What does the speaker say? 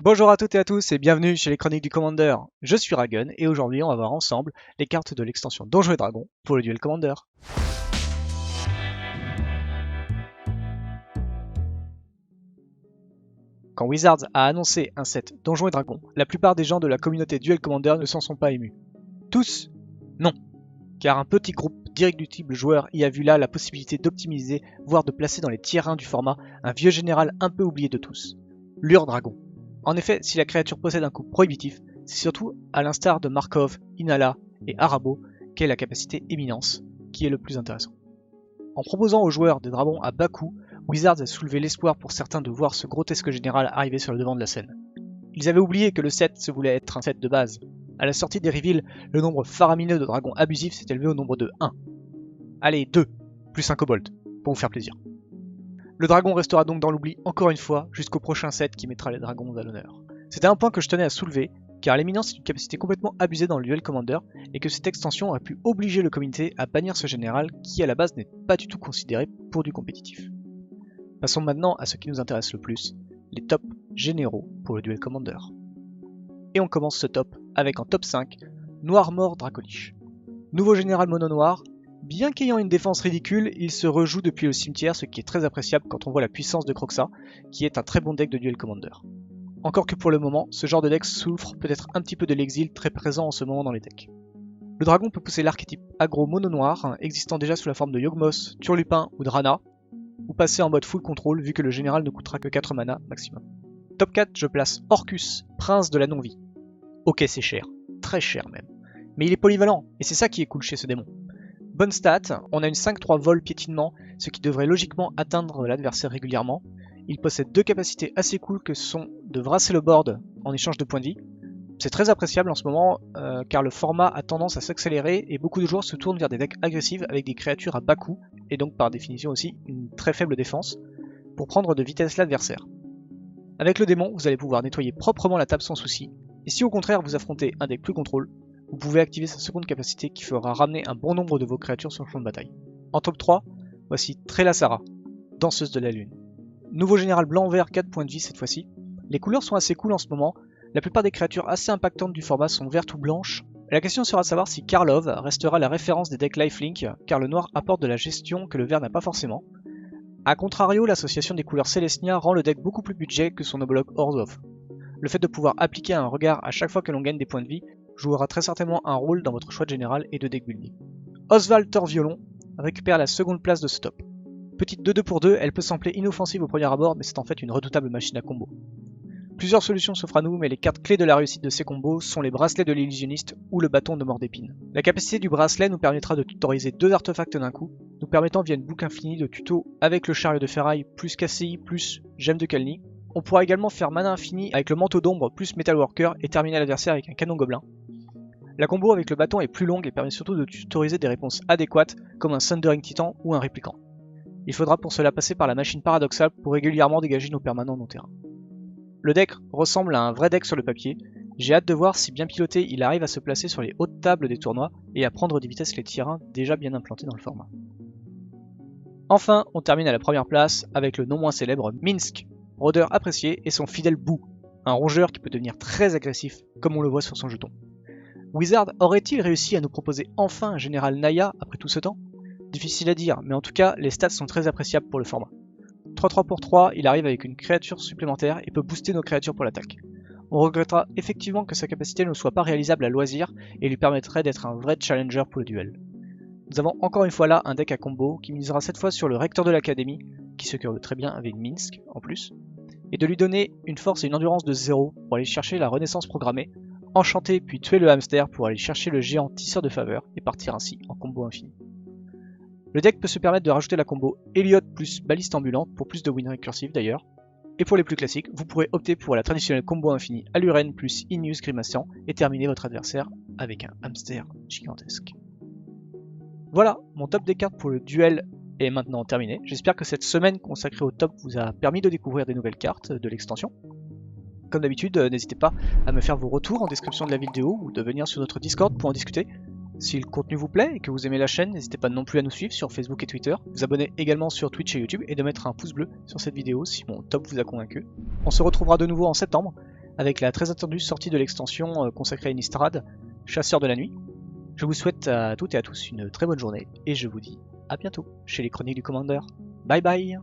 Bonjour à toutes et à tous et bienvenue chez les Chroniques du Commander. Je suis Ragun et aujourd'hui on va voir ensemble les cartes de l'extension Donjons et Dragons pour le duel Commander. Quand Wizards a annoncé un set Donjons et Dragons, la plupart des gens de la communauté Duel Commander ne s'en sont pas émus. Tous? Non, car un petit groupe d'irréductibles joueurs y a vu là la possibilité d'optimiser, voire de placer dans les tiers 1 du format un vieux général un peu oublié de tous, l'Ur-Dragon. En effet, si la créature possède un coût prohibitif, c'est surtout à l'instar de Markov, Inala et Arabo qu'est la capacité Éminence qui est le plus intéressant. En proposant aux joueurs des dragons à bas coût, Wizards a soulevé l'espoir pour certains de voir ce grotesque général arriver sur le devant de la scène. Ils avaient oublié que le set se voulait être un set de base. À la sortie des reveals, le nombre faramineux de dragons abusifs s'est élevé au nombre de 1. Allez, 2, plus un kobold, pour vous faire plaisir. Le dragon restera donc dans l'oubli encore une fois jusqu'au prochain set qui mettra les dragons à l'honneur. C'était un point que je tenais à soulever, car l'éminence est une capacité complètement abusée dans le duel commander et que cette extension aurait pu obliger le comité à bannir ce général qui à la base n'est pas du tout considéré pour du compétitif. Passons maintenant à ce qui nous intéresse le plus, les tops généraux pour le duel commander. Et on commence ce top avec en top 5, Noirmort Dracolich. Nouveau général mono noir. Bien qu'ayant une défense ridicule, il se rejoue depuis le cimetière, ce qui est très appréciable quand on voit la puissance de Kroxa, qui est un très bon deck de duel commander. Encore que pour le moment, ce genre de deck souffre peut-être un petit peu de l'exil très présent en ce moment dans les decks. Le dragon peut pousser l'archétype aggro mono noir, existant déjà sous la forme de Yawgmoth, Turlupin ou Drana, ou passer en mode full control vu que le général ne coûtera que 4 mana maximum. Top 4, je place Orcus, prince de la non-vie. Ok, c'est cher, très cher même, mais il est polyvalent, et c'est ça qui est cool chez ce démon. Bonne stat, on a une 5-3 vol piétinement, ce qui devrait logiquement atteindre l'adversaire régulièrement. Il possède deux capacités assez cool que sont de vrasser le board en échange de points de vie. C'est très appréciable en ce moment car le format a tendance à s'accélérer et beaucoup de joueurs se tournent vers des decks agressifs avec des créatures à bas coût et donc par définition aussi une très faible défense pour prendre de vitesse l'adversaire. Avec le démon, vous allez pouvoir nettoyer proprement la table sans souci et si au contraire vous affrontez un deck plus contrôle, vous pouvez activer sa seconde capacité qui fera ramener un bon nombre de vos créatures sur le champ de bataille. En top 3, voici Trelasara, danseuse de la lune. Nouveau général blanc-vert, 4 points de vie cette fois-ci. Les couleurs sont assez cool en ce moment, la plupart des créatures assez impactantes du format sont vertes ou blanches. La question sera de savoir si Karlov restera la référence des decks lifelink, car le noir apporte de la gestion que le vert n'a pas forcément. A contrario, l'association des couleurs Celestia rend le deck beaucoup plus budget que son homologue Orzhov. Le fait de pouvoir appliquer un regard à chaque fois que l'on gagne des points de vie jouera très certainement un rôle dans votre choix de général et de deck building. Oswald Thorviolon récupère la seconde place de ce top. Petite 2-2 pour 2, elle peut sembler inoffensive au premier abord, mais c'est en fait une redoutable machine à combo. Plusieurs solutions s'offrent à nous, mais les cartes clés de la réussite de ces combos sont les bracelets de l'illusionniste ou le bâton de mort d'épine. La capacité du bracelet nous permettra de tutoriser 2 artefacts d'un coup, nous permettant via une boucle infinie de tutos avec le chariot de ferraille plus KCI plus gemme de Kalni. On pourra également faire mana infini avec le manteau d'ombre plus metalworker et terminer l'adversaire avec un canon gobelin. La combo avec le bâton est plus longue et permet surtout de tutoriser des réponses adéquates comme un Thundering Titan ou un Réplicant. Il faudra pour cela passer par la machine paradoxale pour régulièrement dégager nos permanents non terrain. Le deck ressemble à un vrai deck sur le papier, j'ai hâte de voir si bien piloté il arrive à se placer sur les hautes tables des tournois et à prendre de vitesse les tiers 1 déjà bien implantés dans le format. Enfin, on termine à la première place avec le non moins célèbre Minsc, rôdeur apprécié et son fidèle Boo, un rongeur qui peut devenir très agressif comme on le voit sur son jeton. Wizard aurait-il réussi à nous proposer enfin un général Naya après tout ce temps? Difficile à dire, mais en tout cas, les stats sont très appréciables pour le format. 3-3 pour 3, il arrive avec une créature supplémentaire et peut booster nos créatures pour l'attaque. On regrettera effectivement que sa capacité ne soit pas réalisable à loisir et lui permettrait d'être un vrai challenger pour le duel. Nous avons encore une fois là un deck à combo qui misera cette fois sur le recteur de l'académie, qui se cure très bien avec Minsc en plus, et de lui donner une force et une endurance de 0 pour aller chercher la renaissance programmée, enchanter puis tuer le hamster pour aller chercher le géant tisseur de faveur et partir ainsi en combo infini. Le deck peut se permettre de rajouter la combo Elliot plus baliste ambulante pour plus de win récursif d'ailleurs. Et pour les plus classiques, vous pourrez opter pour la traditionnelle combo infinie Aluren plus Inus Grimacian et terminer votre adversaire avec un hamster gigantesque. Voilà, mon top des cartes pour le duel est maintenant terminé. J'espère que cette semaine consacrée au top vous a permis de découvrir des nouvelles cartes de l'extension. Comme d'habitude, n'hésitez pas à me faire vos retours en description de la vidéo ou de venir sur notre Discord pour en discuter. Si le contenu vous plaît et que vous aimez la chaîne, n'hésitez pas non plus à nous suivre sur Facebook et Twitter, vous abonner également sur Twitch et YouTube et de mettre un pouce bleu sur cette vidéo si mon top vous a convaincu. On se retrouvera de nouveau en septembre. avec la très attendue sortie de l'extension consacrée à Innistrad, Chasseur de la Nuit. Je vous souhaite à toutes et à tous une très bonne journée, et je vous dis à bientôt chez les Chroniques du Commander. Bye bye!